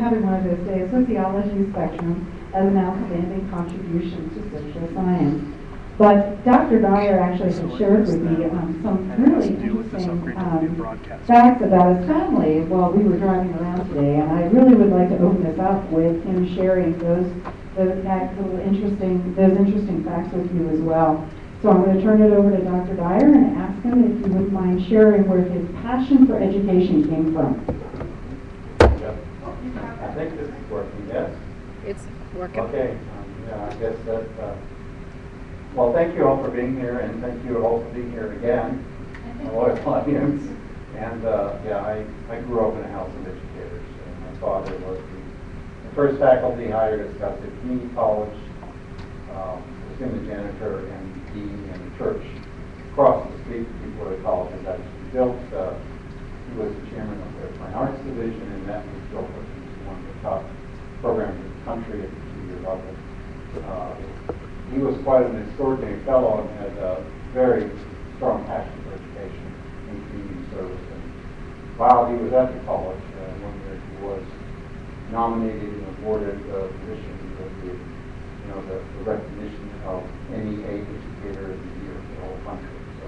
Having one of those days, sociology spectrum as an outstanding contribution to social science. But Dr. Dyer actually had shared with me some really interesting facts about his family while we were driving around today, and I really would like to open this up with him sharing those interesting facts with you as well. So I'm going to turn it over to Dr. Dyer and ask him if he wouldn't mind sharing where his passion for education came from. I think this is working, yes? It's working. Okay, yeah, I guess that, well, thank you all for being here, and thank you all for being here again, a loyal audience. And yeah, I grew up in a house of educators, and my father was the first faculty hired at Scottsdale Community College, was in the janitor and dean in the church across the street before the college was actually built. He was the chairman of the Fine Arts Division, and that was built up into one of the top programs in the country at the 2-year level. He was quite an extraordinary fellow and had a very strong passion for education and community service. And while he was at the college, one year he was nominated and awarded the position with the recognition of any educator of the year for the whole country. So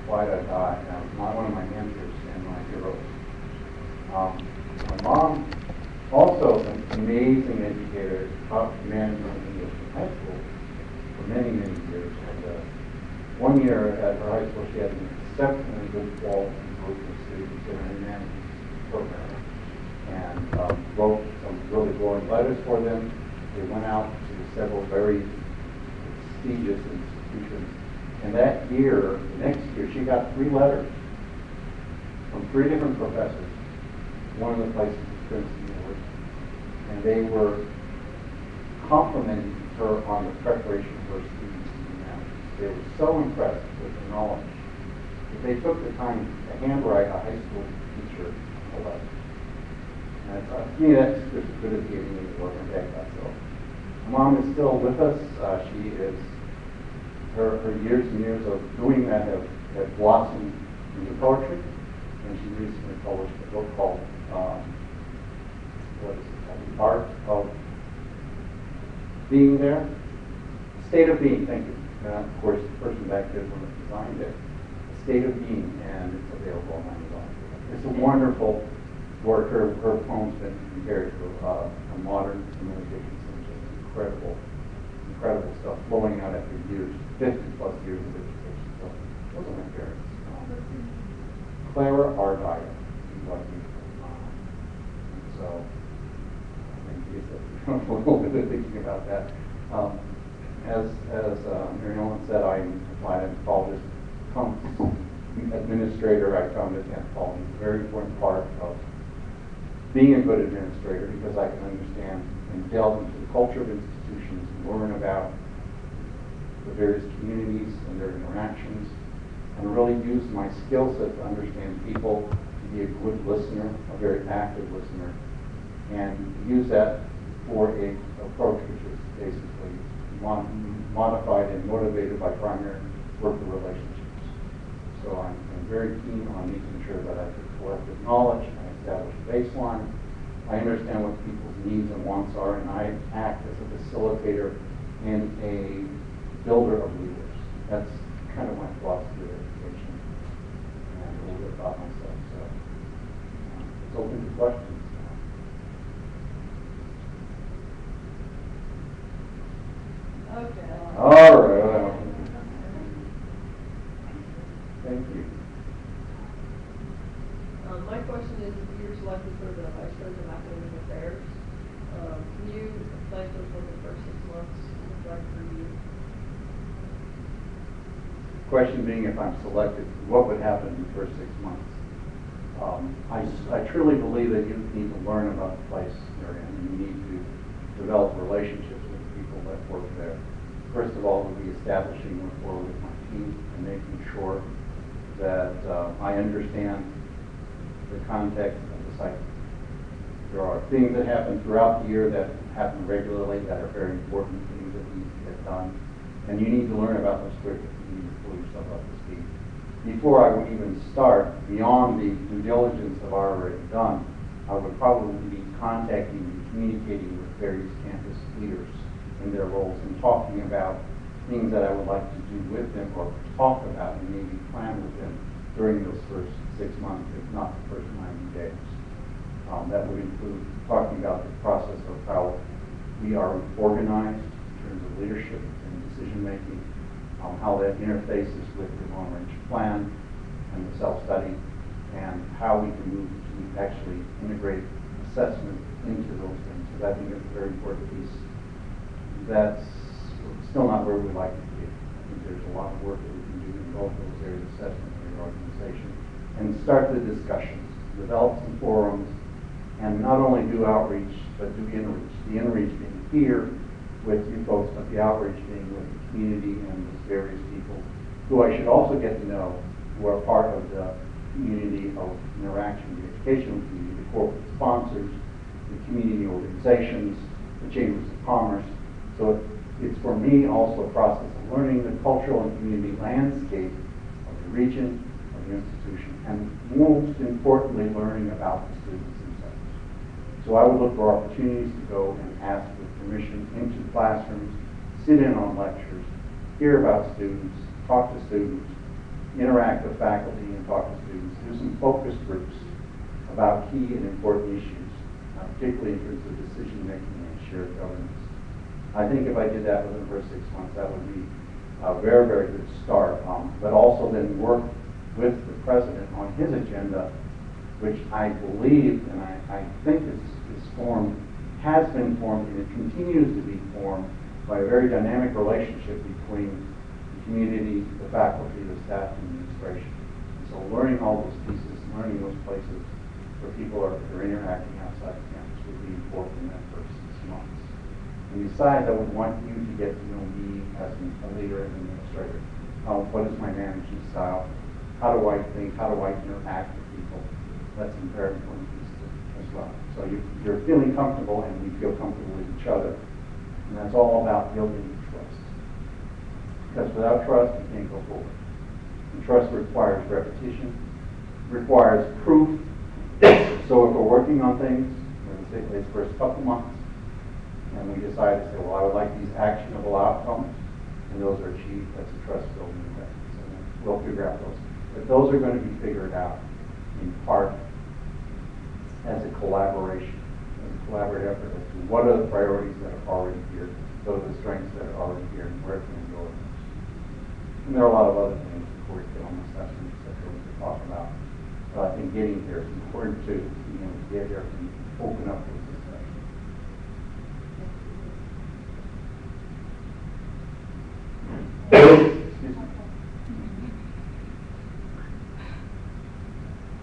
quite a guy. One of my mentors and my heroes. My mom, also an amazing educator, taught management and English in high school for many, many years. And one year at her high school, she had an exceptionally good quality group of students in her management program, and wrote some really glowing letters for them. They went out to several very prestigious institutions. And that year, the next year, she got 3 letters from 3 different professors. One of the places was Princeton University. And they were complimenting her on the preparation of her students in management. They were so impressed with her knowledge that they took the time to handwrite a high school teacher a letter. And to me, that's just as good as giving me the work and back that. So, Mom is still with us. She is. Her years and years of doing that have blossomed into poetry, and she recently published a book called what is it called? The Art of Being There? State of Being, thank you. Of course, the person back there who designed it. State of Being, and it's available on Amazon. It's a wonderful work. Her poems have been compared to a modern communication. Just incredible stuff flowing out after years, 50+ years of education. So those are my parents. Clara R. Dyer. So I think a little bit of thinking about that. As Mary Ellen said, I applied anthropologist, administrator. I found that anthropology is a very important part of being a good administrator, because I can understand and delve into the culture of institutions and learn about the various communities and their interactions, and really use my skill set to understand people, to be a good listener, a very active listener, and use that for a approach which is basically modified and motivated by primary worker relationships. So I'm very keen on making sure that I get collective knowledge, I establish a baseline, I understand what people's needs and wants are, and I act as a facilitator and a builder of leaders. That's kind of my philosophy of education and a little bit about myself. So it's open to questions. Okay. All right. Thank you. My question is, if you're selected for the Vice President of Academic Affairs, can you explain to us what the first 6 months look like for you? Question being, if I'm selected, what would happen in the first 6 months? I truly believe that you need to learn about the place you're in, and you need to develop relationships with the people that work there. First of all, would be establishing rapport with my team and making sure that I understand the context of the site. There are things that happen throughout the year that happen regularly that are very important things that need to get done, and you need to learn about those quickly. You need to pull yourself up to speed. Before I would even start, beyond the due diligence I've already done, I would probably be contacting and communicating with various campus leaders in their roles and talking about things that I would like to do with them or talk about and maybe plan with them during those first 6 months, if not the first 90 days. That would include talking about the process of how we are organized in terms of leadership and decision making, how that interfaces with the long-range plan and the self-study, and how we can move to actually integrate assessment into those things. Because I think it's a very important piece. That's still not where we'd like to be. I think there's a lot of work that we can do in both those areas, assessment and your organization, and start the discussions, develop some forums, and not only do outreach, but do inreach. The inreach being here with you folks, but the outreach being with the community and those various people who I should also get to know, who are part of the community of interaction, the educational community, the corporate sponsors, the community organizations, the chambers of commerce. So it's for me also a process of learning the cultural and community landscape of the region, of the institution, and most importantly, learning about the students themselves. So I would look for opportunities to go and ask for permission into classrooms, sit in on lectures, hear about students, talk to students, interact with faculty and talk to students, do some focus groups about key and important issues, particularly in terms of decision making and shared governance. I think if I did that within the first 6 months, that would be a very, very good start, but also then work with the president on his agenda, which I believe and I think is formed, has been formed, and it continues to be formed by a very dynamic relationship between the community, the faculty, the staff, and the administration. And so learning all those pieces, learning those places where people are interacting outside the campus would be important in that first 6 months. And besides, I would want you to get to know me as a leader and administrator. What is my management style? How do I think? How do I interact with people? That's a very important piece as well. So you're feeling comfortable, and we feel comfortable with each other. And that's all about building trust. Because without trust, you can't go forward. And trust requires repetition, requires proof. So if we're working on things, say these first couple months, and we decide to say, well, I would like these actionable outcomes, and those are achieved, that's a trust building event. So we'll figure out those. But those are going to be figured out in part as a collaboration, as a collaborative effort as to what are the priorities that are already here, what are the strengths that are already here, and where can we go with those. And there are a lot of other things, the curriculum assessment, et cetera, we could talk about. But I think getting here is important to be able to get here and open up those discussions. Excuse me.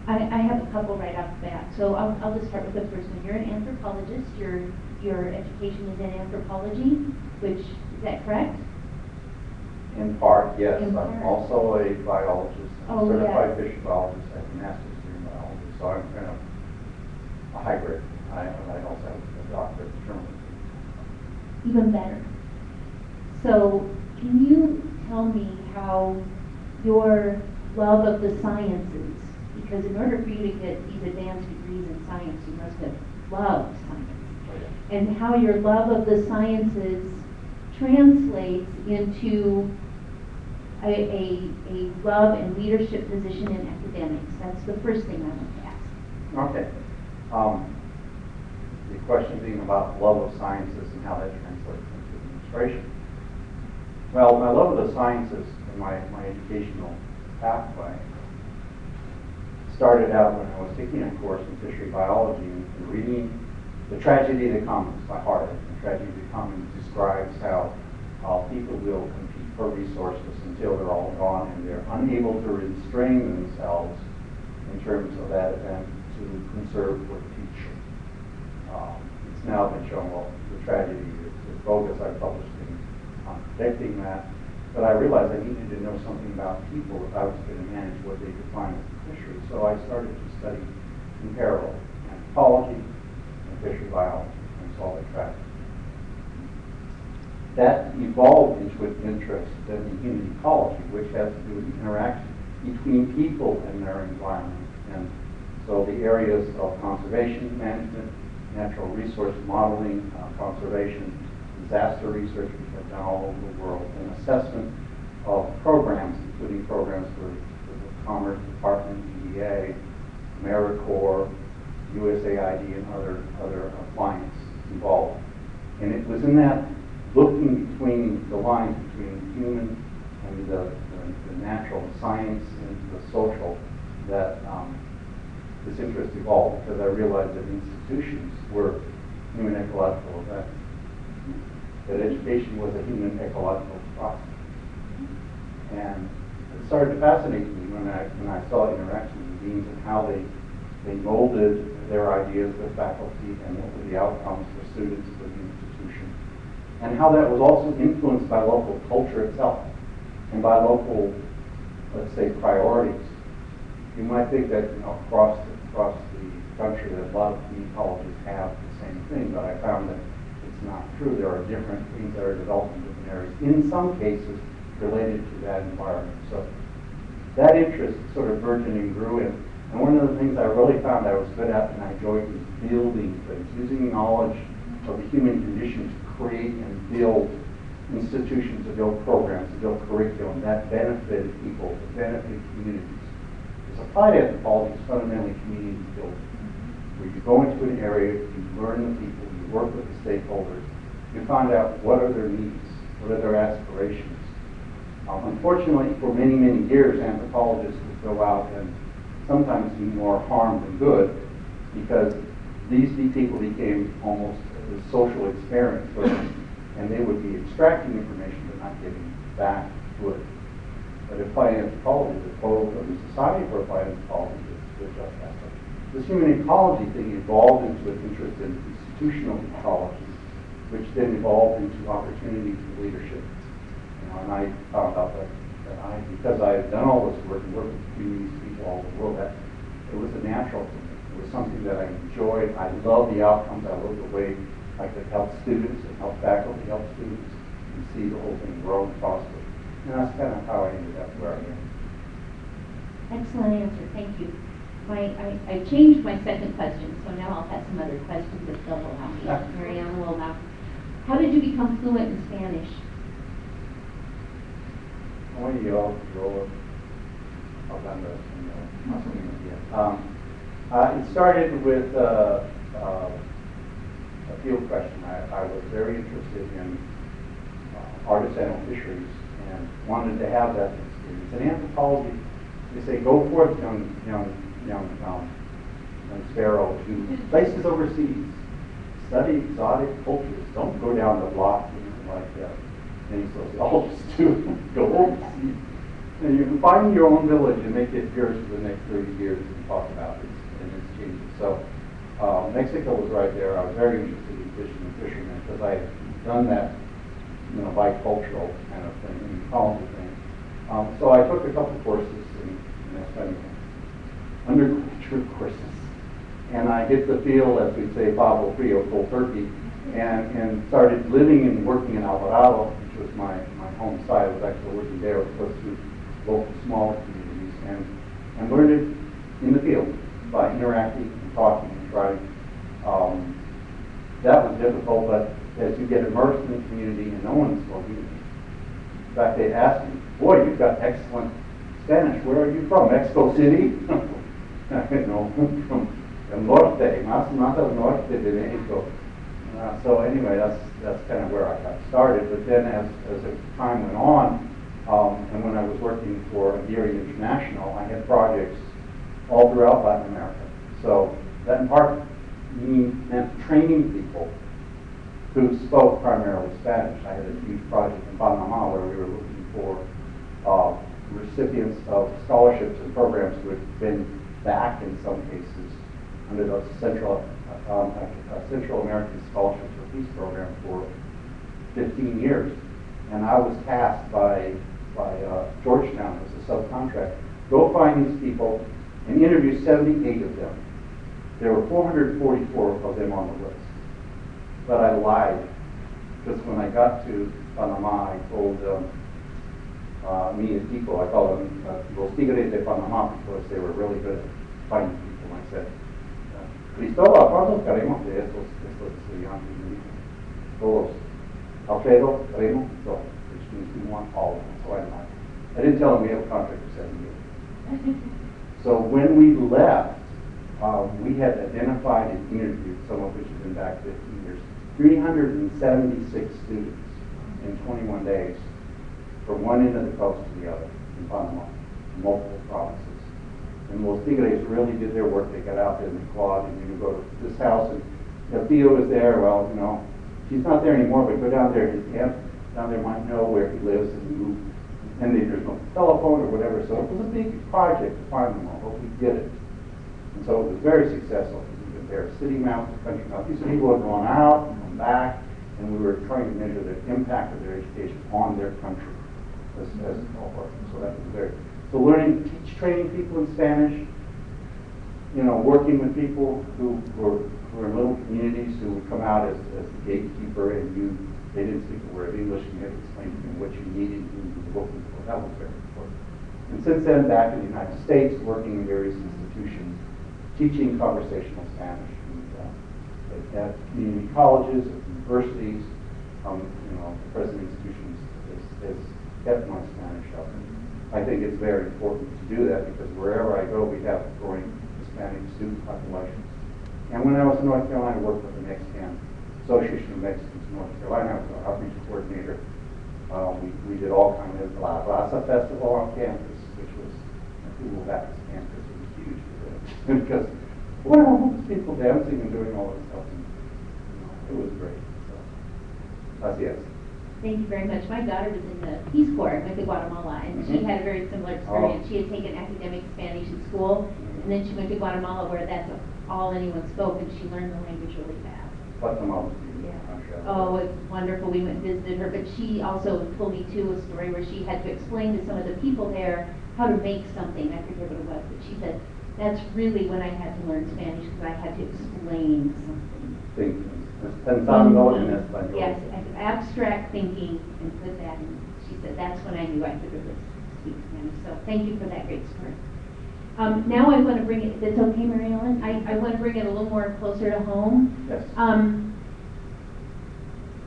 I have a couple right off the bat. So I'll just start with the first one. You're an anthropologist. Your education is in anthropology, which, is that correct? In part, yes. In part. I'm also a biologist, Oh, certified yes. fish biologist. I have a master's degree in biology, so I'm kind of a hybrid. I also have a doctorate in journalism. Even better. So can you tell me how your love of the sciences, because in order for you to get these advanced degrees in science, you must have loved science, Oh, yeah. and how your love of the sciences translates into a love and leadership position in academics. That's the first thing I want to ask. Okay. The question being about love of sciences and how that translates into administration. Well, my love of the sciences and my educational pathway started out when I was taking a course in fishery biology and reading The Tragedy of the Commons by Harder. The Tragedy of the Commons describes how people will compete for resources until they're all gone and they're unable to restrain themselves in terms of that event to conserve for the future. It's now been shown, well, the tragedy is bogus. I published things contradicting that. But I realized I needed to know something about people if I was going to manage what they define as a fishery. So I started to study in parallel anthropology and fishery biology and saw the tragedy. That evolved into an interest then in human ecology, which has to do with the interaction between people and their environment. And so the areas of conservation management, natural resource modeling, conservation, disaster research, which I've done all over the world, and assessment of programs, including programs for the Commerce Department, EDA, AmeriCorps, USAID, and other clients involved. And it was in that looking between the lines between human and the natural, the science and the social, that this interest evolved, because I realized that institutions were human ecological events, that education was a human ecological process. And it started to fascinate me when I saw interactions with deans and how they molded their ideas with faculty and what were the outcomes for students for the institution. And how that was also influenced by local culture itself and by local, let's say, priorities. You might think that across the country that a lot of community colleges have the same thing, but I found that it's not true. There are different things that are developed in different areas, in some cases related to that environment. So that interest sort of burgeoned and grew in. And one of the things I really found I was good at and I enjoyed was building things, using knowledge of the human condition to create and build institutions, to build programs, to build curriculum that benefited people, that benefited communities. Because applied anthropology is fundamentally community building, where you go into an area, you learn the people, you work with the stakeholders, you find out what are their needs, what are their aspirations. Unfortunately, for many, many years, anthropologists would go out and sometimes do more harm than good, because these people became almost a social experiment for them, and they would be extracting information but not giving back to it. But applied anthropology, the Society for Applied Anthropology is just that. This human ecology thing evolved into an interest in institutional ecology, which then evolved into opportunities for leadership. And I found out that because I had done all this work and worked with communities, people all over the world, that it was a natural for me. It was something that I enjoyed. I love the outcomes. I love the way I could help students and help faculty help students and see the whole thing grow and prosper. And that's kind of how I ended up where I am. Excellent answer, thank you. I changed my second question, so now I'll have some other questions if they'll allow me. Mariana will allow. How did you become fluent in Spanish? It started with a field question. I was very interested in artisanal fisheries and wanted to have that experience. In anthropology, they say, go forth, young sparrow, to places overseas. Study exotic cultures. Don't go down the block like many sociologists do. Go overseas. And you can find your own village and make it yours for the next 30 years and talk about it and its changes. So Mexico was right there. I was very interested in fishing and fishermen because I had done that, bicultural kind of thing, ecology thing. So I took a couple courses in undergraduate courses. And I get the feel, as we say, Pablo Frio, cold turkey, and started living and working in Alvarado, which was my home site. I was actually working there, of course, through local small communities, and learned it in the field by interacting and talking and trying. That was difficult, but as you get immersed in the community and no one spoke English. In fact, they asked me, boy, you've got excellent Spanish. Where are you from? Mexico City? No, from El Norte, más al norte de Mexico. So anyway, that's kind of where I got started. But then as the time went on, and when I was working for Dyer International, I had projects all throughout Latin America. So that in part meant training people who spoke primarily Spanish. I had a huge project in Panama where we were looking for recipients of scholarships and programs who had been back in some cases under the Central American Scholarship for Peace program for 15 years. And I was tasked by Georgetown as a subcontract. Go find these people and interview 78 of them. There were 444 of them on the list. But I lied, because when I got to Panama, I told mi equipo, I called them Los Tigres de Panama, because they were really good at finding people. I said, Cristóbal, ¿cuántos queremos de estos estudiantes? Todos. Alfredo, Remo, todos. Which means we want all of them. So I didn't tell them we have a contract for 7 years. So when we left, we had identified and interviewed, some of which have been back 15 years, 376 students in 21 days from one end of the coast to the other in Panama, multiple provinces. And Los Tigres really did their work. They got out there in the quad, and you go to this house, and Theo was there. Well, she's not there anymore, but go down there. His aunt down there might know where he lives and move. And there's no telephone or whatever, so it was a big project to find them all, but we did it. And so it was very successful. We were there, city mountains, country mountains. These people had gone out and come back, and we were trying to measure the impact of their education on their country as a cohort. So that was very. So learning, training people in Spanish, working with people who were in little communities who would come out as the gatekeeper, and they didn't speak a word of English, and you had to explain to them what you needed and you were looking for. That was very important. And since then, back in the United States, working in various institutions, teaching conversational Spanish at community colleges, at universities, the present institutions has kept my Spanish up. I think it's very important to do that because wherever I go, we have growing Hispanic student populations. And when I was in North Carolina, I worked with the Mexican Association of Mexicans in North Carolina. I was an outreach coordinator. We did all kinds of La Raza Festival on campus, which was a Google Baptist campus. It was huge for them because what are all these people dancing and doing all this stuff? And, it was great. So, yes. Thank you very much. My daughter was in the Peace Corps, went to Guatemala, and she had a very similar experience. She had taken academic Spanish in school, and then she went to Guatemala where that's all anyone spoke, and she learned the language really fast. Guatemala. Yeah. Oh, it's wonderful. We went and visited her, but she also told me too a story where she had to explain to some of the people there how to make something. I forget what it was, but she said that's really when I had to learn Spanish because I had to explain something. Pensando en español. Yes, abstract thinking, and put that in. She said that's when I knew I could really speak Spanish. So thank you for that great story. Now I want to bring it, that's okay, Mary Ellen? I want to bring it a little more closer to home. Yes.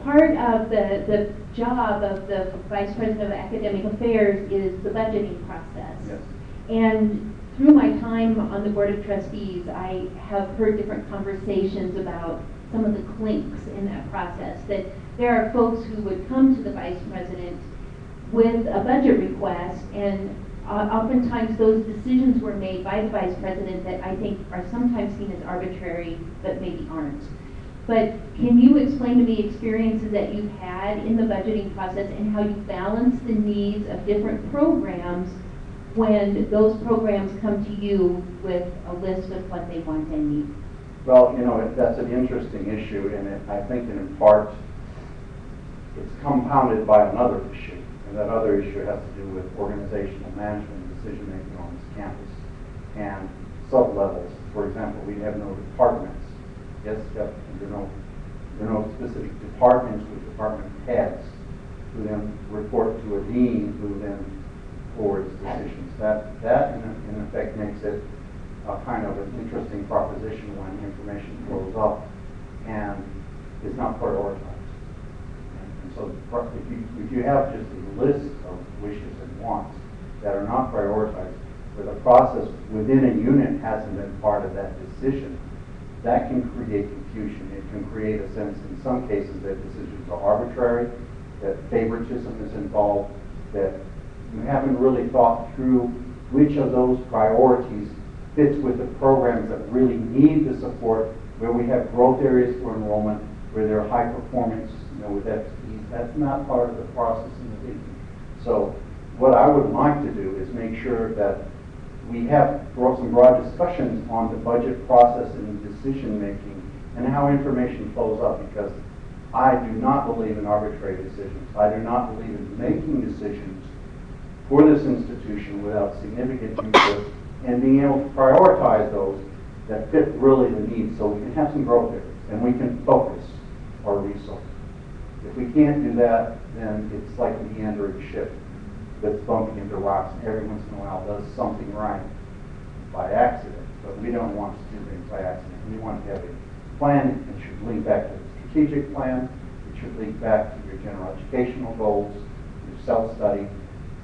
Part of the job of the Vice President of Academic Affairs is the budgeting process. Yes. And through my time on the Board of Trustees, I have heard different conversations about some of the clinks in that process, that there are folks who would come to the Vice President with a budget request, and oftentimes those decisions were made by the Vice President that I think are sometimes seen as arbitrary, but maybe aren't. But can you explain to me experiences that you've had in the budgeting process and how you balance the needs of different programs when those programs come to you with a list of what they want and need? Well, that's an interesting issue, and I think in part it's compounded by another issue, and that other issue has to do with organizational management and decision-making on this campus and sub-levels. For example, we have no departments. Yes, there are no specific departments with department heads who then report to a dean who then forwards decisions. That in effect makes it a kind of an interesting proposition when information flows up and is not prioritized. And so if you have just a list of wishes and wants that are not prioritized, where the process within a unit hasn't been part of that decision, that can create confusion. It can create a sense in some cases that decisions are arbitrary, that favoritism is involved, that you haven't really thought through which of those priorities fits with the programs that really need the support, where we have growth areas for enrollment, where there are high performance, with expertise. That's not part of the process in the thinking. So what I would like to do is make sure that we have some broad discussions on the budget process and decision making and how information flows up, because I do not believe in arbitrary decisions. I do not believe in making decisions for this institution without significant input and being able to prioritize those that fit really the needs, so we can have some growth areas and we can focus our resources. If we can't do that, then it's like a meandering ship that's bumping into rocks, and every once in a while does something right by accident. but we don't want to do things by accident. We want to have a plan. It should link back to the strategic plan. It should link back to your general educational goals, your self-study,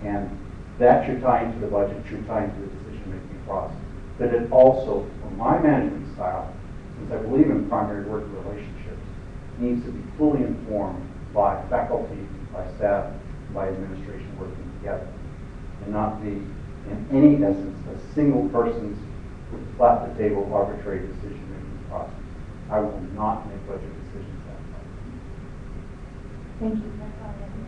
and that should tie into the budget, should tie into the decision-making process. But it also, for my management style, since I believe in primary work relationships, needs to be fully informed by faculty, by staff, by administration working together, and not be, in any essence, a single person's flat-the-table arbitrary decision-making process. I will not make budget decisions that way. Thank you. That's all I have to know.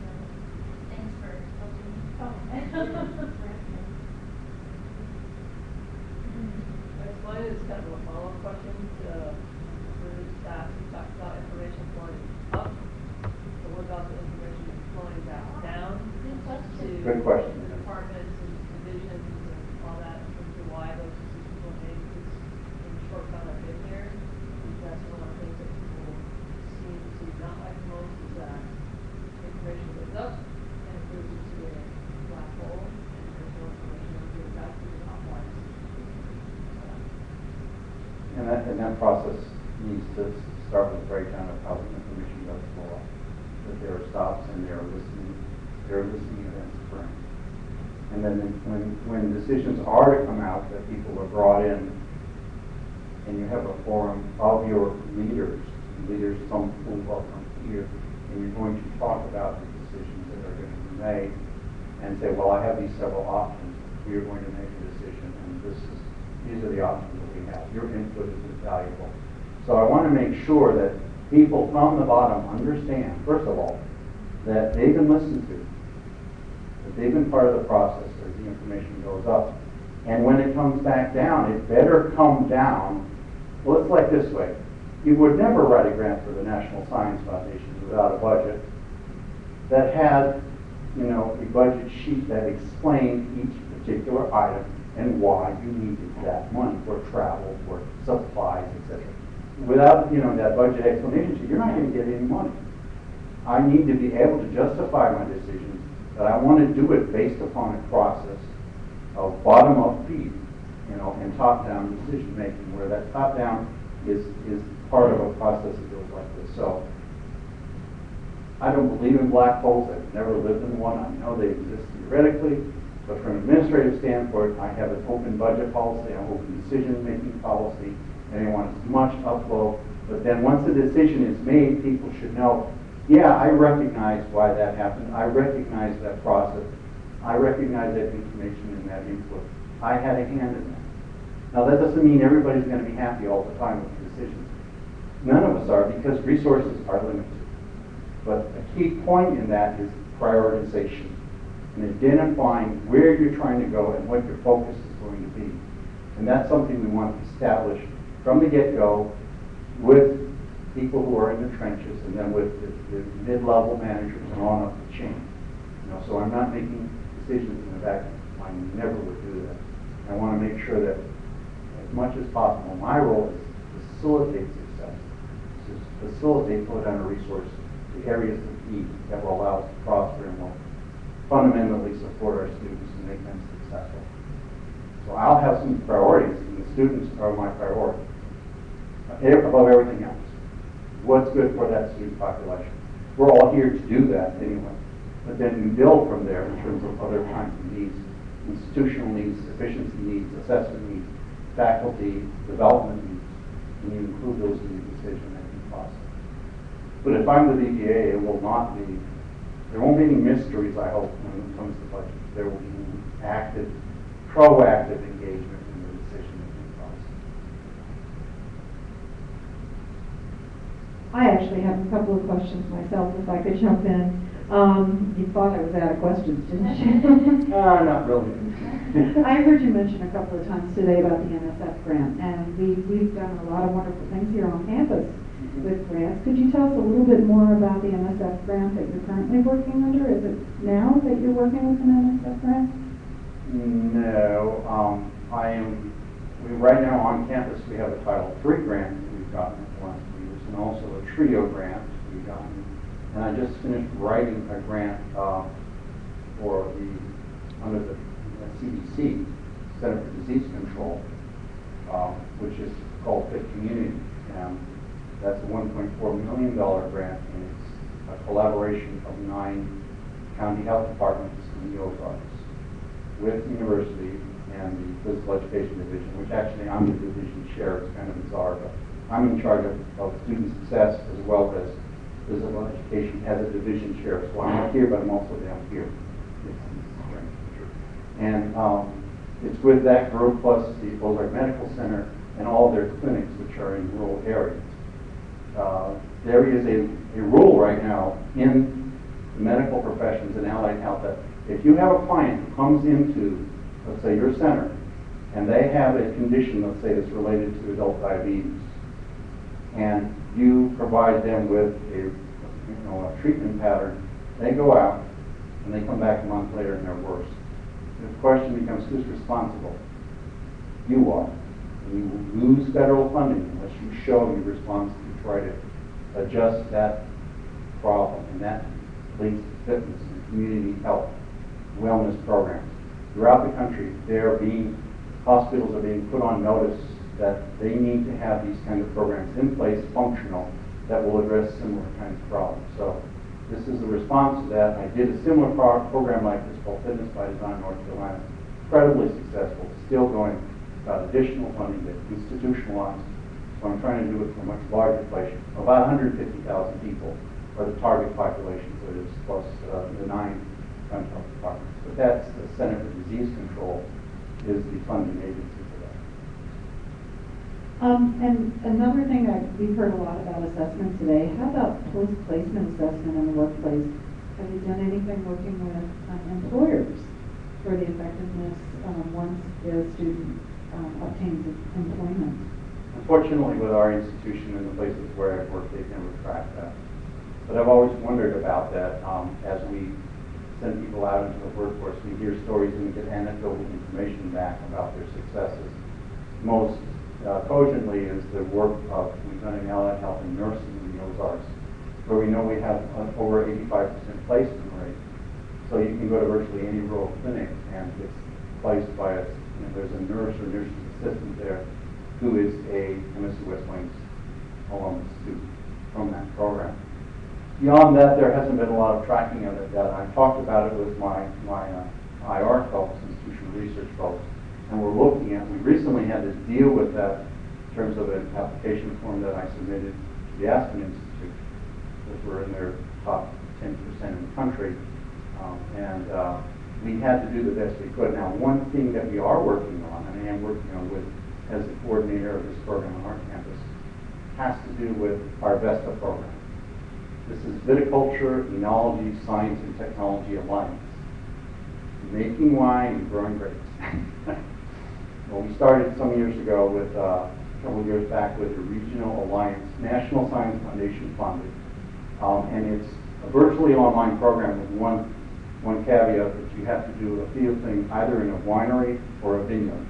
Thanks for helping me. Mine is kind of a follow-up question to the staff. You talked about information flowing up. So what about the information flowing back down? Good question. To the departments and divisions and all that, in terms of why those decisions were made? Because in the short time I've been here, that's one of the things that people seem to not like the most is that information goes up and it goes into a black hole, and there's no information that goes back to the top lines. And that process needs to start with a breakdown of how the information does flow up. That there are stops and there are listening events occurring. And then when decisions are to come out, that people are brought in, and you have a forum of your leaders, some will welcome here, and you're going to talk about the decisions that are going to be made, and say, well, I have these several options. We are going to make a decision, and these are the options that we have. Your input is valuable. So I want to make sure that people from the bottom understand, first of all, that they've been listened to, that they've been part of the process as the information goes up. And when it comes back down, it better come down. Well, it's like this way. You would never write a grant for the National Science Foundation without a budget that had, a budget sheet that explained each particular item and why you needed that money for travel, for supplies, etc. Without, that budget explanation sheet, you're not going to get any money. I need to be able to justify my decisions, that I want to do it based upon a process of bottom-up feed, and top-down decision-making, where that top-down is part of a process that goes like this. So I don't believe in black holes. I've never lived in one. I know they exist theoretically. But from an administrative standpoint, I have an open budget policy, an open decision-making policy, and I want as much upflow. But then once the decision is made, people should know, yeah, I recognize why that happened. I recognize that process. I recognize that information and that input. I had a hand in that. Now, that doesn't mean everybody's going to be happy all the time with the decisions. None of us are, because resources are limited. But a key point in that is prioritization and identifying where you're trying to go and what your focus is going to be. And that's something we want to establish from the get-go with people who are in the trenches, and then with the mid-level managers and on up the chain. So I'm not making decisions in the vacuum. I never would do that. I want to make sure that as much as possible, my role is to facilitate success, to facilitate put down a resource, the areas of need that will allow us to prosper and will fundamentally support our students and make them successful. So I'll have some priorities, and the students are my priority above everything else. What's good for that student population? We're all here to do that anyway. But then we build from there in terms of other kinds of needs, institutional needs, efficiency needs, assessment needs, faculty development needs, and you include those in the decision-making process. But if I'm the VPA, it will not be, there won't be any mysteries, I hope, when it comes to budget. There will be active, proactive engagement in the decision-making process. I actually have a couple of questions myself, if I could jump in. You thought I was out of questions, didn't you? Not really. I heard you mention a couple of times today about the NSF grant, and we've done a lot of wonderful things here on campus with grants. Could you tell us a little bit more about the NSF grant that you're currently working under? Is it now that you're working with an NSF grant? No, right now on campus we have a Title III grant that we've gotten in the last 2 years, and also a TRIO grant we've gotten. And I just finished writing a grant under the CDC, Center for Disease Control, which is called Fit Community. And that's a $1.4 million grant, and it's a collaboration of 9 county health departments in the Ozarks with the university and the physical education division, which actually I'm the division chair. It's kind of bizarre, but I'm in charge of student success as well as physical education as a division chair. So I'm up here, but I'm also down here. And it's with that group plus the Ozark Medical Center and all their clinics, which are in rural areas. There is a rule right now in the medical professions and allied health that if you have a client who comes into, let's say, your center, and they have a condition, let's say, that's related to adult diabetes, and you provide them with a treatment pattern, they go out and they come back a month later and they're worse. The question becomes, who's responsible? You are. And you will lose federal funding unless you show you're responsible to try to adjust that problem, and that links to fitness and community health, wellness programs. Throughout the country, hospitals are being put on notice that they need to have these kind of programs in place, functional, that will address similar kinds of problems. So this is the response to that. I did a similar program like this called Fitness by Design North Carolina. Incredibly successful, still going, got additional funding that institutionalized. So I'm trying to do it for a much larger place. About 150,000 people are the target population for this, plus the 9 county health departments. But that's the Center for Disease Control is the funding agency for that. And another thing we've heard a lot about assessment today. How about post-placement assessment in the workplace? Have you done anything working with employers for the effectiveness once their student obtains employment? Unfortunately, with our institution and the places where I've worked, they've never tracked that. But I've always wondered about that. As we send people out into the workforce, we hear stories and we get anecdotal information back about their successes. Most cogently is the work we've done in allied health and nursing in the Ozarks, where we know we have an over 85% placement rate. So you can go to virtually any rural clinic and it's placed by there's a nurse or nursing assistant there who is a MSU West Wings alumnus student from that program. Beyond that, there hasn't been a lot of tracking of it. I talked about it with my IR folks, institutional research folks, and we recently had to deal with that in terms of an application form that I submitted to the Aspen Institute, because we're in their top 10% in the country, and we had to do the best we could. Now, one thing that we are working on, and I am working on as the coordinator of this program on our campus, has to do with our VESTA program. This is Viticulture, Enology, Science, and Technology Alliance. Making wine and growing grapes. Well, we started some years ago with, a couple of years back, with a regional alliance, National Science Foundation funded. And it's a virtually online program with one caveat, that you have to do a field thing either in a winery or a vineyard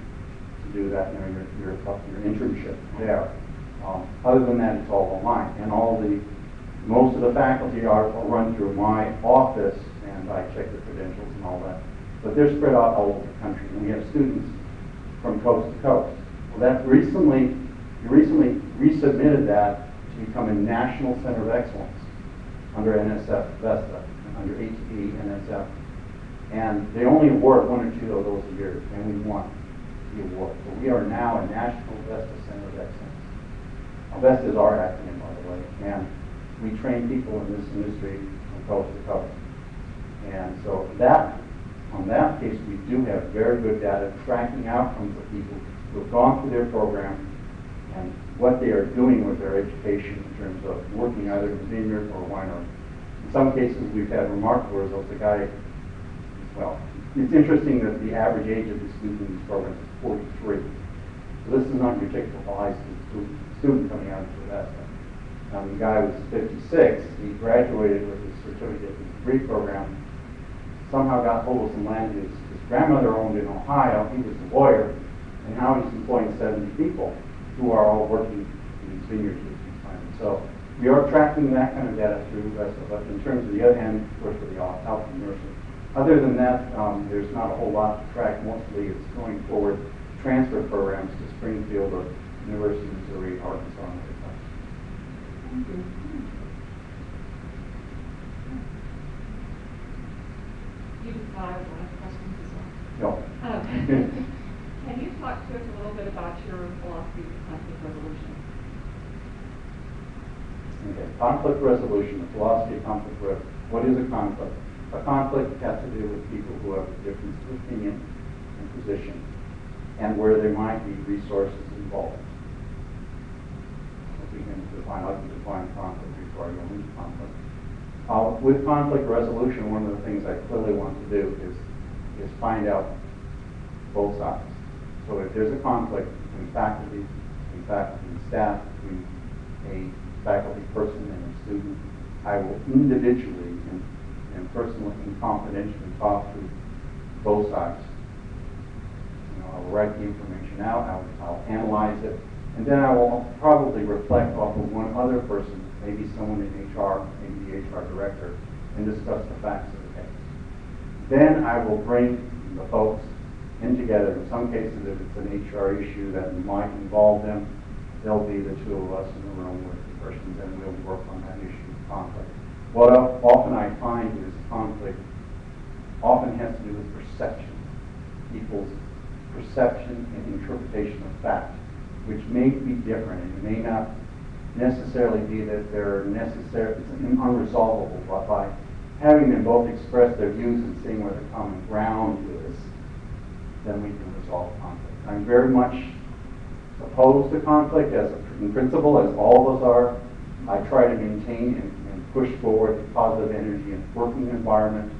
to do that, your internship there. Other than that, it's all online. And most of the faculty are run through my office, and I check the credentials and all that. But they're spread out all over the country, and we have students from coast to coast. Well, that recently resubmitted that to become a National Center of Excellence under NSF, VESTA, under ATP, NSF. And they only award 1 or 2 of those a year, and we won the award. So we are now a National VESTA Center of Excellence. Now, VESTA is our acronym, by the way, and we train people in this industry from coast to coast. And so on that case, we do have very good data tracking outcomes of people who have gone through their program and what they are doing with their education in terms of working either in a vineyard or a winery. In some cases, we've had remarkable results. It's interesting that the average age of the student in these programs is 43. So this is not your typical high school student coming out of the VESTA. The guy was 56. He graduated with his certificate in the degree program. Somehow got hold of some land his grandmother owned in Ohio. He was a lawyer, and now he's employing 70 people who are all working in these vineyards with these plants. So we are tracking that kind of data through VESTA, but in terms of the other hand, of course, for the health and nursing. Other than that, there's not a whole lot to track. Mostly it's going forward, transfer programs to Springfield or University of Missouri, Arkansas, and other places. Thank you. You have a lot of questions as well. No. Can you talk to us a little bit about your philosophy of conflict resolution? Okay. Conflict resolution, the philosophy of conflict resolution. What is a conflict? A conflict has to do with people who have difference of opinion and position, and where there might be resources involved. If we can define, I can define conflict before I go into conflict. With conflict resolution, one of the things I clearly want to do is find out both sides. So if there's a conflict between faculty and staff, between a faculty person and a student, I will individually and personally and confidentially talk to both sides. I'll write the information out, I'll analyze it, and then I will probably reflect off of one other person, maybe someone in HR, maybe the HR director, and discuss the facts of the case. Then I will bring the folks in together. In some cases, if it's an HR issue that might involve them, there'll be the two of us in the room with the persons, and we'll work on that issue of conflict. What often I find is conflict often has to do with perception, people's perception and interpretation of fact, which may be different, and it may not necessarily be that they're necessary, it's unresolvable, but by having them both express their views and seeing where the common ground is, then we can resolve conflict. I'm very much opposed to conflict in principle, as all of us are. I try to maintain and push forward the positive energy and working environment.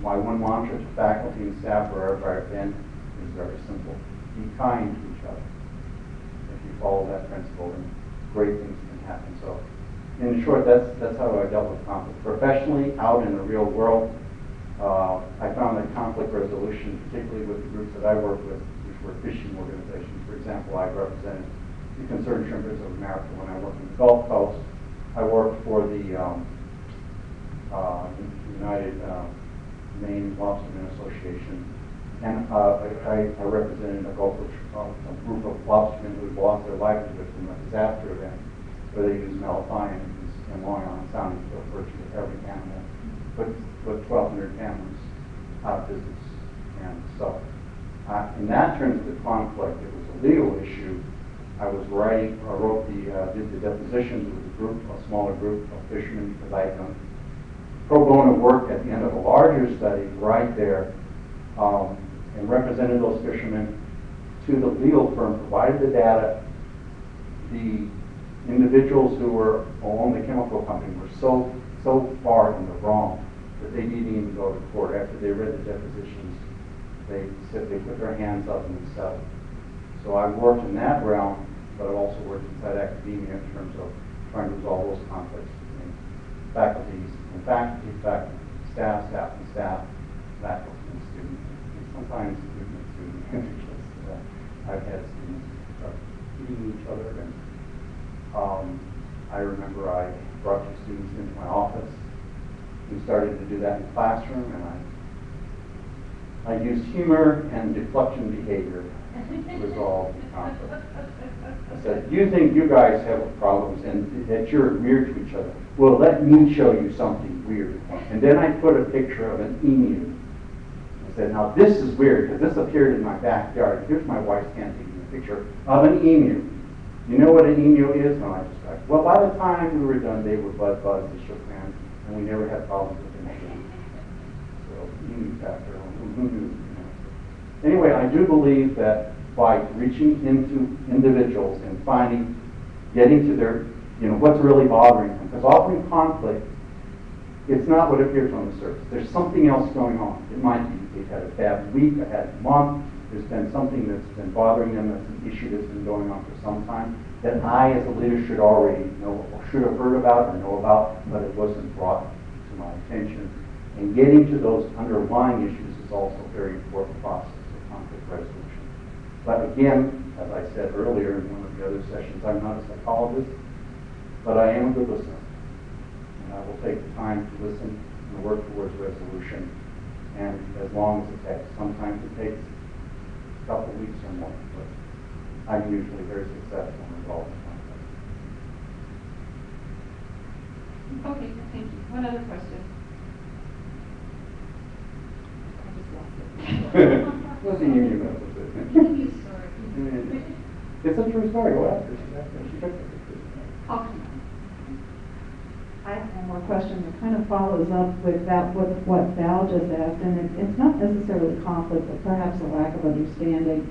My one mantra to faculty and staff wherever I've been is very simple: be kind to each other. If you follow that principle, then great things can happen. So, in short, that's how I dealt with conflict. Professionally, out in the real world, I found that conflict resolution, particularly with the groups that I work with, which were fishing organizations. For example, I represented the Concerned Shrimpers of America when I worked in the Gulf Coast. I worked for the United Maine Lobstermen Association, and I represented a group of lobstermen who had lost their livelihood from a disaster event where they used malathion in Long Island Sound to kill virtually every animal, put 1,200 families out of business. And so, in that terms of the conflict, it was a legal issue. I did the depositions with a group, a smaller group of fishermen, because I had done pro bono work at the end of a larger study right there, and represented those fishermen to the legal firm, provided the data. The individuals who were on the chemical company were so far in the wrong that they didn't even go to court. After they read the depositions, they said they put their hands up and settled. So I've worked in that realm, but I've also worked inside academia in terms of trying to resolve those conflicts between faculties and faculty, staff, faculty and students. And sometimes student and student, because I've had students beating each other. And I remember I brought two students into my office who started to do that in the classroom, and I used humor and deflection behavior to resolve the conflict. I said, you think you guys have problems and that you're weird to each other. Well, let me show you something weird. And then I put a picture of an emu. I said, now this is weird because this appeared in my backyard. Here's my wife's hand taking a picture of an emu. You know what an emu is? No, I just got, well, by the time we were done, they were buds and shook hands, and we never had problems with them again. So, emu factor, who knew? Anyway, I do believe that by reaching into individuals and getting to their, what's really bothering them. Because often conflict, it's not what appears on the surface. There's something else going on. It might be they've had a bad week, a bad month. There's been something that's been bothering them. That's an issue that's been going on for some time that I, as a leader, should already know, or should have heard about or know about, but it wasn't brought to my attention. And getting to those underlying issues is also a very important process of conflict resolution. But again, as I said earlier in one of the other sessions, I'm not a psychologist, but I am a good listener. And I will take the time to listen and work towards resolution, and as long as it takes. Sometimes it takes couple weeks or more. But I'm usually very successful in resolving conflicts. Okay, thank you. One other question. I just lost it. What's the union with it? Give me a story. It's a true story. Go after she I'll come I have one more question that kind of follows up with that, with what Val just asked, and it's not necessarily conflict, but perhaps a lack of understanding.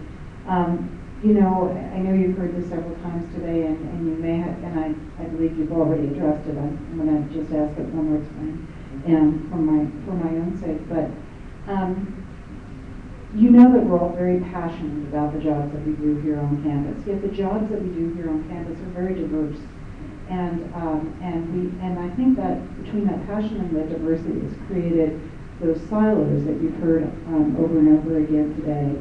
You know, I know you've heard this several times today, and you may have, and I believe you've already addressed it. I'm going to just ask it one more time, and for my own sake. But you know that we're all very passionate about the jobs that we do here on campus. Yet the jobs that we do here on campus are very diverse. And I think that between that passion and the diversity has created those silos that you've heard over and over again today.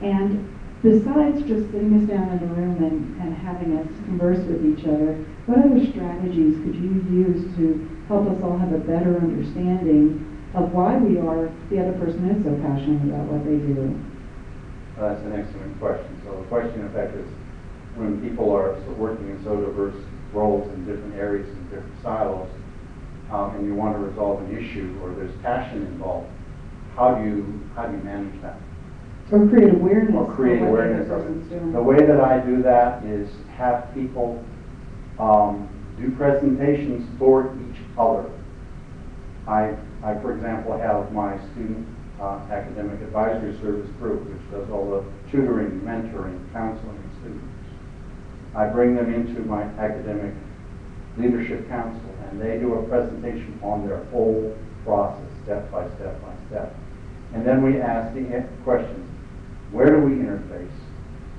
And besides just sitting us down in a room and having us converse with each other, what other strategies could you use to help us all have a better understanding of why the other person is so passionate about what they do? That's an excellent question. So the question, in fact, is when people are working in so diverse roles in different areas and different silos, and you want to resolve an issue or there's passion involved, how do you manage that? Or create awareness. Or create awareness of it. The way that I do that is have people do presentations for each other. I, for example, have my student academic advisory service group, which does all the tutoring, mentoring, counseling of students. I bring them into my academic leadership council, and they do a presentation on their whole process, step by step by step. And then we ask the questions: where do we interface?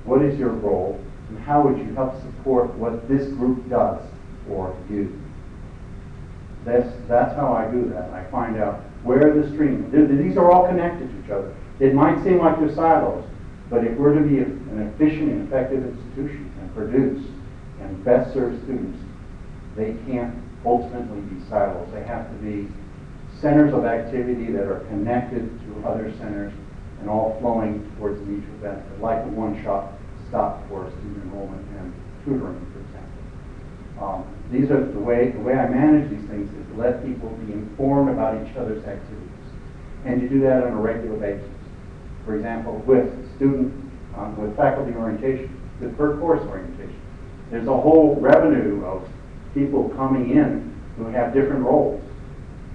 What is your role? And how would you help support what this group does for you? That's how I do that. I find out where the stream. These are all connected to each other. It might seem like they're silos, but if we're to be an efficient and effective institution and produce and best serve students, they can't ultimately be silos. They have to be centers of activity that are connected to other centers and all flowing towards mutual benefit, like a one-stop for student enrollment and tutoring, for example. These are the way I manage these things is to let people be informed about each other's activities, and to do that on a regular basis. For example, with faculty orientation, with per course orientation, there's a whole revenue of people coming in who have different roles,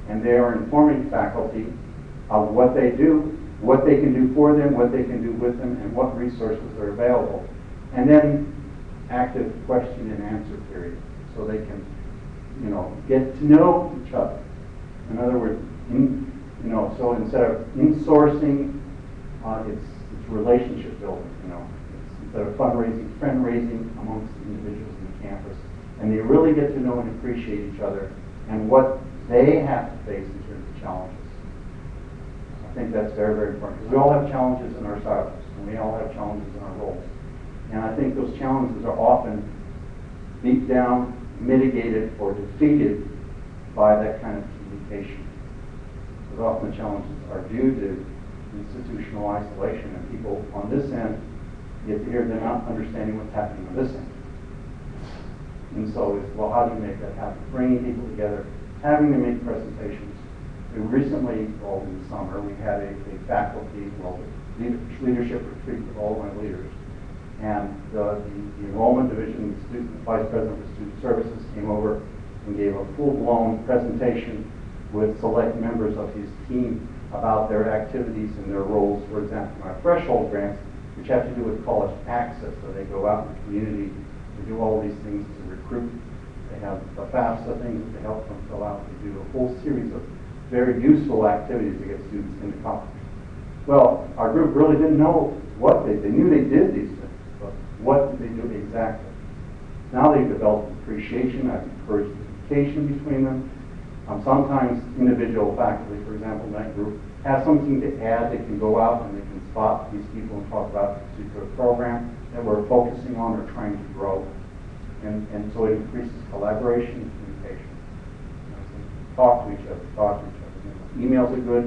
and they are informing faculty of what they do, what they can do for them, what they can do with them, and what resources are available. And then active question and answer period, so they can, get to know each other. In other words, so instead of insourcing, it's relationship building. It's instead of fundraising, friend raising amongst the individuals in the campus, and they really get to know and appreciate each other and what they have to face in terms of challenges. I think that's very, very important, because we all have challenges in our silos, and we all have challenges in our roles. And I think those challenges are often beat down, mitigated, or defeated by that kind of communication. Because often the challenges are due to institutional isolation, and people on this end get to hear they're not understanding what's happening on this end. And so it's, well, how do you make that happen? Bringing people together, having them make presentations. We recently, in the summer, we had a faculty, leadership retreat with all of my leaders. And the enrollment division, the vice president for student services came over and gave a full-blown presentation with select members of his team about their activities and their roles. For example, my threshold grants, which have to do with college access, so they go out in the community to do all these things to recruit. They have the FAFSA things that they help them fill out. They do a whole series of very useful activities to get students into college. Well, our group really didn't know what they knew they did these things, but what did they do exactly? Now they've developed appreciation. I've encouraged communication between them. Sometimes individual faculty, for example, in that group, have something to add. They can go out and they can spot these people and talk about a particular program that we're focusing on or trying to grow. And so it increases collaboration and communication. Talk to each other, Emails are good.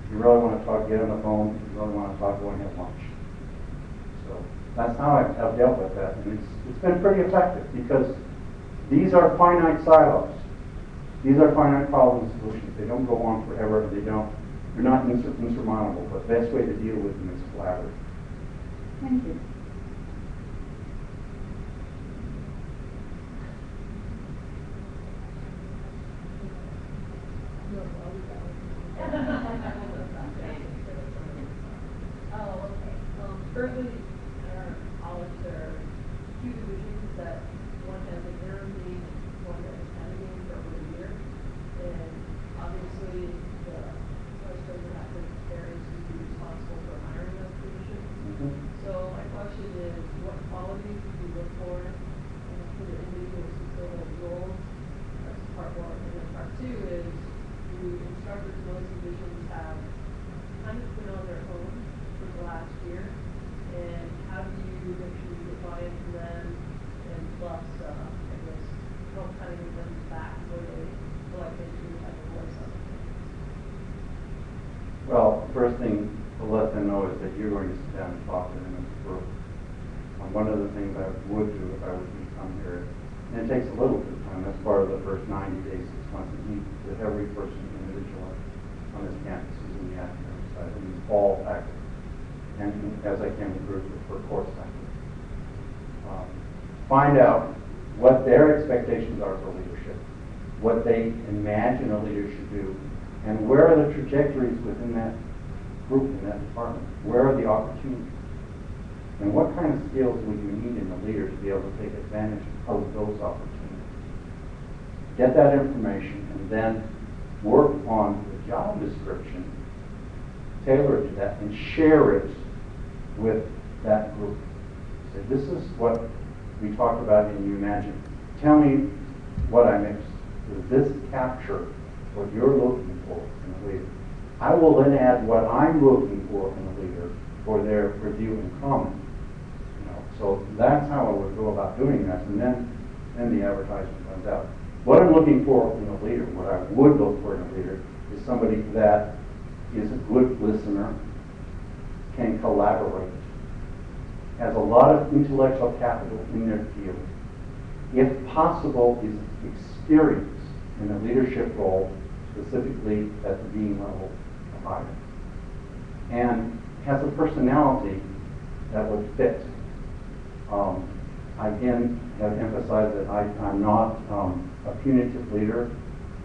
If you really want to talk, get on the phone. If you really want to talk, go and have lunch. So that's how I've dealt with that, and it's been pretty effective because these are finite silos. These are finite problem solutions. They don't go on forever. They're not insurmountable. But the best way to deal with them is collaborative. Thank you. Oh, okay. Currently, in our college, there are two divisions that one has an interim dean, one that has had a dean for over a year. And obviously, the vice president has to carry to be responsible for hiring those positions. So my question is, what qualities do you look for the individuals to fill those roles? That's part one. And then part two is, do instructors in those divisions have kind of been on their own for the last year? And how do you make sure you get buy-in from them and plus, I guess, help kind of get them back where they feel like they do have a voice on it? Well, first thing to let them know is that you're going to sit down and talk to them as a group. One of the things I would do if I were to come here, and it takes a little bit of time, that's part of the first 90 days, 6 months, to meet with every person individually on this campus who's in the academic side, and all faculty. And as I can with groups for course faculty. Find out what their expectations are for leadership, what they imagine a leader should do, and where are the trajectories within that group, in that department? Where are the opportunities? And what kind of skills would you need in a leader to be able to take advantage of those opportunities? Get that information and then work on the job description, tailor it to that, and share it with that group. Say, this is what we talked about and you imagine. Tell me what I mixed. Does this capture what you're looking for in a leader? I will then add what I'm looking for in a leader for their review and comment. So that's how I would go about doing that, and then the advertisement comes out. What I'm looking for in a leader, what I would look for in a leader, is somebody that is a good listener, can collaborate, has a lot of intellectual capital in their field, if possible, is experienced in a leadership role, specifically at the dean level or higher, and has a personality that would fit. I again have emphasized that I'm not a punitive leader.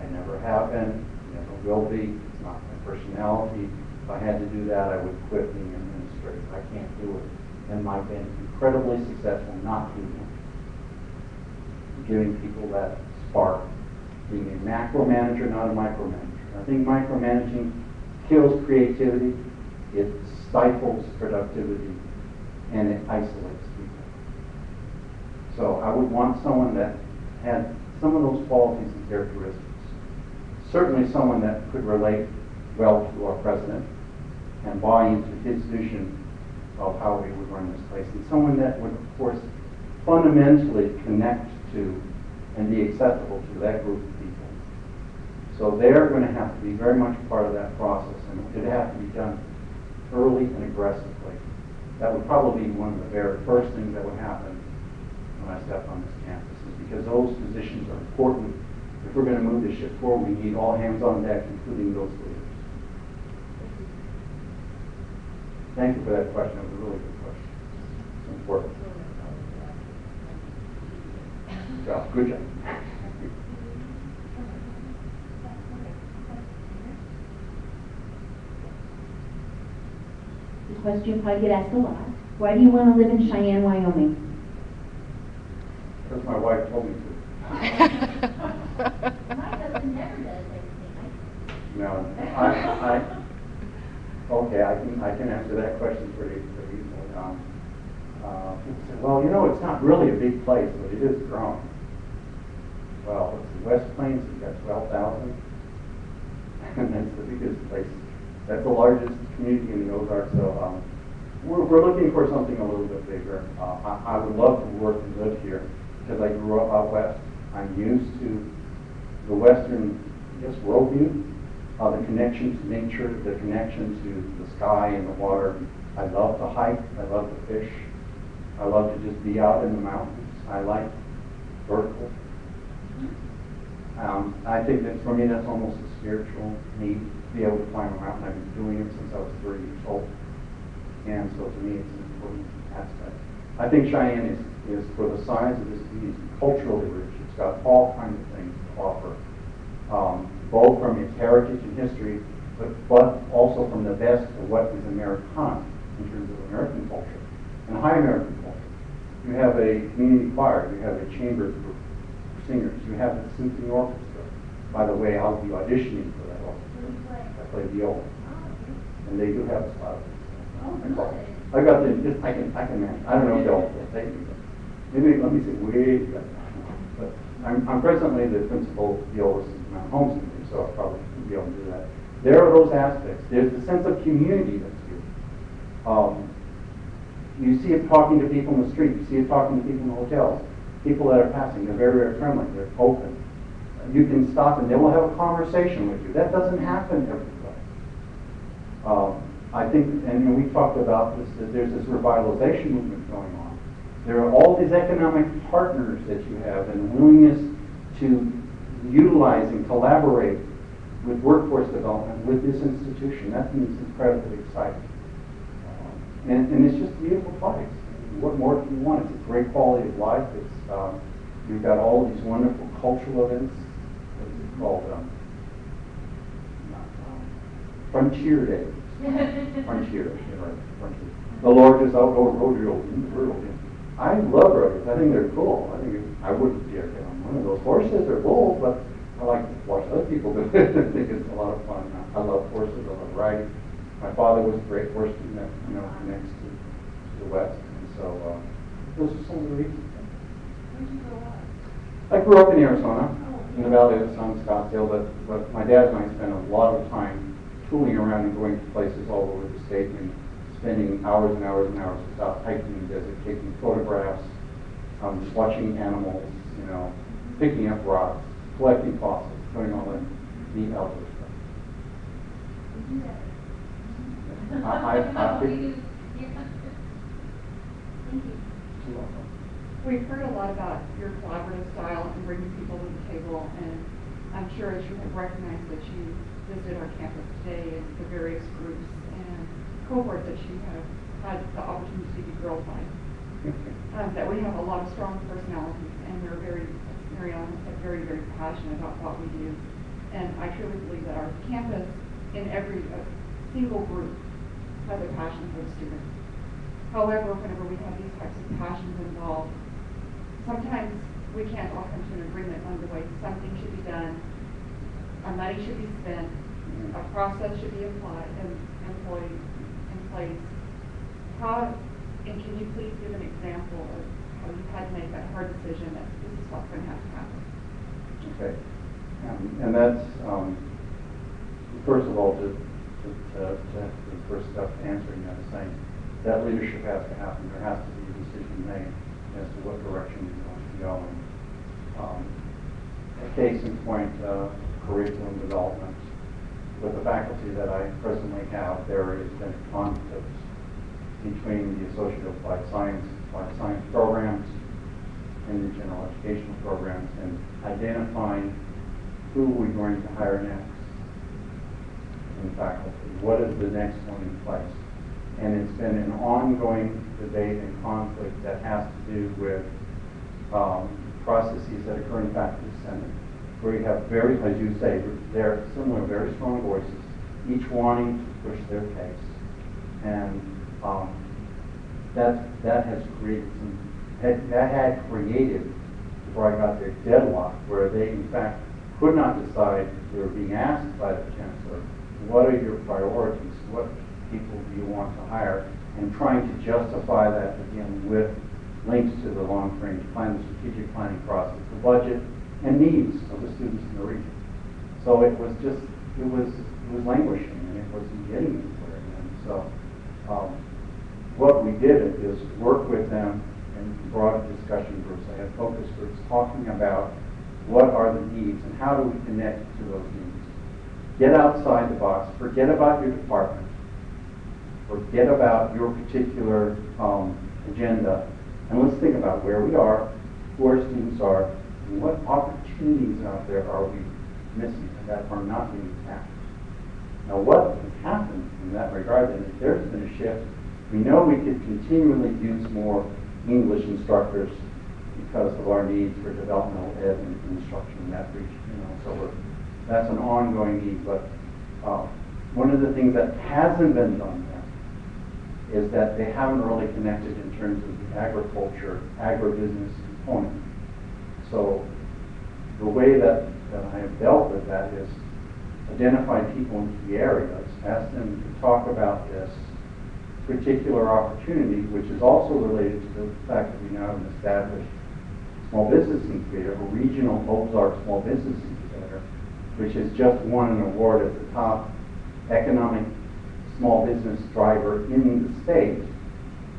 I never have been, never will be. It's not my personality. If I had to do that, I would quit being an administrator. I can't do it. And I've been incredibly successful not doing it. Giving people that spark. Being a macro manager, not a micromanager. I think micromanaging kills creativity. It stifles productivity. And it isolates people. So I would want someone that had some of those qualities and characteristics. Certainly someone that could relate well to our president and buy into his vision of how we would run this place. And someone that would, of course, fundamentally connect to and be acceptable to that group of people. So they're going to have to be very much part of that process, and it would have to be done early and aggressively. That would probably be one of the very first things that would happen when I step on this campus, is because those positions are important. If we're going to move this ship forward, we need all hands on deck, including those leaders. Thank you for that question. It was a really good question. It's important. Good job. Good job. This question probably get asked a lot. Why do you want to live in Cheyenne, Wyoming? Because my wife told me to. My husband never does everything. No, okay, I can answer that question pretty easily. People say, well, you know, it's not really a big place, but it is growing. Well, it's the West Plains, we've got 12,000, and that's the biggest place. That's the largest community in the Ozarks, so we're looking for something a little bit bigger. I would love to work and live here because I grew up out west. I'm used to the western, I guess, worldview, the connection to nature, the connection to the sky and the water. I love to hike. I love to fish. I love to just be out in the mountains. I like vertical. I think that for me that's almost a spiritual need to be able to climb a mountain. I've been doing it since I was 3 years old. And so to me it's an important aspect. I think Cheyenne is for the size of this beach, culturally rich. It's got all kinds of things to offer, both from its heritage and history, but also from the best of what is Americana in terms of American culture and high American culture. You have a community choir, you have a chamber for singers, you have the symphony orchestra. By the way, I'll be auditioning for that orchestra. I play viola, and they do have a spot. I got the, I can manage. I don't know if they'll take me, but maybe let me say way back. But I'm presently the principal violist in Mount Holmes, so I'll probably be able to do that. There are those aspects. There's the sense of community that's here. You see it talking to people in the street. You see it talking to people in the hotels. People that are passing, they're very, very friendly. They're open. You can stop and they will have a conversation with you. That doesn't happen every place. I think, and we talked about this, that there's this revitalization movement going on. There are all these economic partners that you have and willingness to utilize and collaborate with workforce development with this institution. That means incredibly exciting. And it's just a beautiful place. What more do you want? It's a great quality of life. It's you've got all of these wonderful cultural events. What is it called? Frontier Days. Frontier, right? Frontier. The largest outdoor rodeo in the world. I love rodeos. I think they're cool. I wouldn't dare get on one of those horses. They're bulls, but I like to watch other people do it. I think it's a lot of fun. I love horses. I love riding. My father was a great horse next to the west, and so those are some of the reasons. Where'd you grow up? I grew up in Arizona, in the Valley of the Sun, Scottsdale, but my dad and I spent a lot of time tooling around and going to places all over the state and spending hours and hours and hours without hiking in the desert, taking photographs, just watching animals, picking up rocks, collecting fossils, doing all that neat outdoor stuff. We've heard a lot about your collaborative style and bringing people to the table, and I'm sure as you have recognized that you visited our campus today and the various groups and cohorts that you have had the opportunity to be grilled by, that we have a lot of strong personalities, and we're very, very, very passionate about what we do. And I truly believe that our campus, in every single group, has a passion for the students. However, whenever we have these types of passions involved, sometimes we can't all come to an agreement on the way something should be done, our money should be spent, a process should be applied and employed in place. And can you please give an example of how you had to make that hard decision that this is what's going to have to happen? Okay. And that's, first of all, the first step to answering that is saying that leadership has to happen. There has to be a decision made as to what direction you're going to go in. A case in point, curriculum development. With the faculty that I presently have, there has been a conflict between the associate applied science programs and the general educational programs, and identifying who we're going to hire next in faculty. What is the next one in place? And it's been an ongoing debate and conflict that has to do with processes that occur in faculty senate, where you have very, as you say, they're similar, very strong voices, each wanting to push their case. And that has created that had created, before I got there, deadlock, where they in fact could not decide. They were being asked by the chancellor, what are your priorities? What people do you want to hire? And trying to justify that again with links to the long-range plan, the strategic planning process, the budget, and needs of the students in the region. So it was languishing, and it wasn't getting anywhere. And so what we did is work with them in broad discussion groups. I had focus groups talking about what are the needs and how do we connect to those needs. Get outside the box, forget about your department, forget about your particular agenda, And let's think about where we are, who our students are, and what opportunities out there are we missing that are not being tapped. Now, what has happened in that regard then is there's been a shift. We know we could continually use more English instructors because of our needs for developmental ed and instruction in that region. So that's an ongoing need. But one of the things that hasn't been done there is that they haven't really connected in terms of the agriculture, agribusiness component. So the way that I have dealt with that is identify people into the areas, ask them to talk about this particular opportunity, which is also related to the fact that we now have an established small business incubator, a regional Ozark small business incubator, which has just won an award as the top economic small business driver in the state.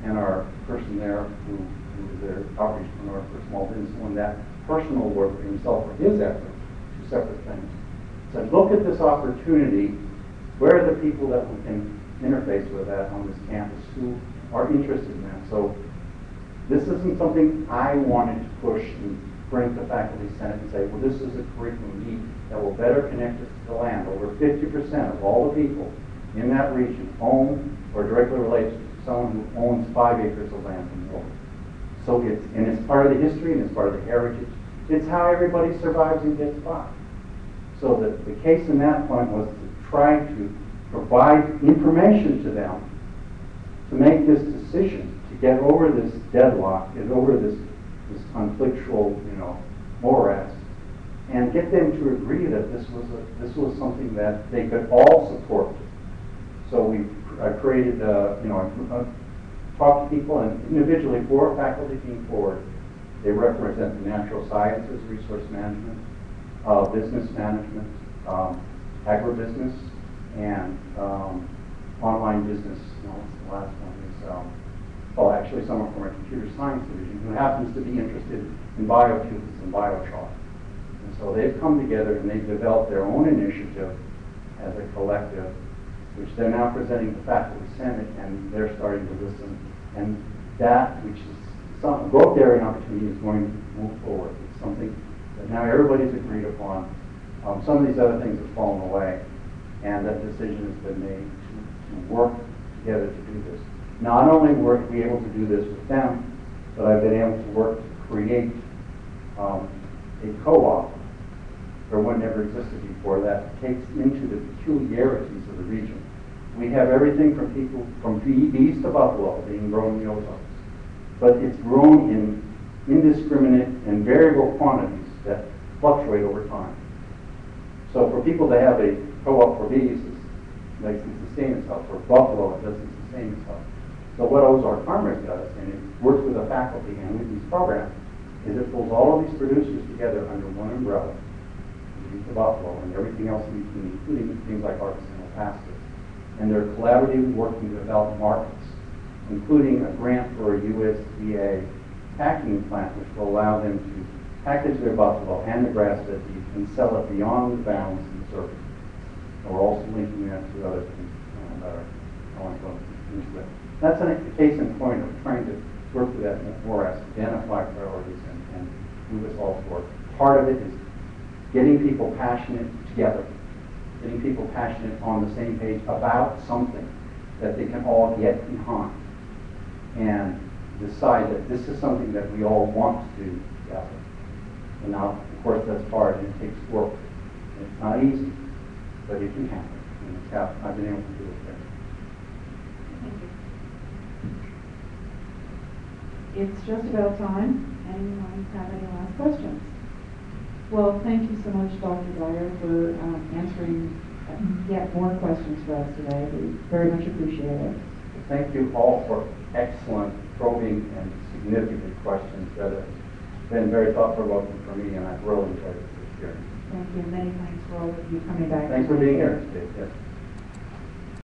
And our person there, who is their outreach planner for small business, won that personal award for himself for his efforts, two separate things. So look at this opportunity. Where are the people that we can interface with that on this campus who are interested in that? So this isn't something I wanted to push and bring to faculty senate and say, well, this is a curriculum need that will better connect us to the land. Over 50% of all the people in that region own or directly relate to someone who owns 5 acres of land and more. So it's part of the history and it's part of the heritage. It's how everybody survives and gets by. So the case in that point was to try to provide information to them to make this decision, to get over this deadlock, get over this conflictual, morass, and get them to agree that this was something that they could all support. So I created, I talked to people, and individually 4 faculty came forward. They represent the natural sciences, resource management, business management, agribusiness, and online business. The last one is, well, actually someone from our computer science division who happens to be interested in biotubes and biochar. And so they've come together and they've developed their own initiative as a collective, which they're now presenting to faculty senate, and they're starting to listen. And that, which is some growth area and opportunity, is going to move forward. It's something that now everybody's agreed upon. Some of these other things have fallen away, and that decision has been made to work together to do this. Not only were we able to do this with them, but I've been able to work to create a co-op, where one never existed before, that takes into the peculiarities of the region. We have everything from people from bees to buffalo being grown in the Ozarks, but it's grown in indiscriminate and variable quantities that fluctuate over time. So for people to have a co-op for bees, it doesn't sustain itself. For buffalo, it doesn't sustain itself. So what Ozark Farmers does, and it works with the faculty and with these programs, is it pulls all of these producers together under one umbrella, the buffalo and everything else in between, including things like artisanal pastures. And they're collaboratively working to develop markets, including a grant for a USDA packing plant, which will allow them to package their buffalo and the grass-fed beef and sell it beyond the bounds of the circuit. And we're also linking that to other things that I want to go into it. That's a case in point of trying to work with that morass, identify priorities, and move us all forward. Part of it is getting people passionate together, getting people passionate on the same page about something that they can all get behind and decide that this is something that we all want to do together. And now, of course, that's hard and it takes work. And it's not easy, but it can happen. And it's I've been able to do it there. Thank you. It's just about time. Anyone have any last questions? Well, thank you so much, Dr. Dyer, for answering yet more questions for us today. We very much appreciate it. Thank you all for excellent, probing, and significant questions that have been very thought-provoking for me, and I've really enjoyed this experience. Thank you. Many thanks for all of you coming back. Thanks for being here today. Yes.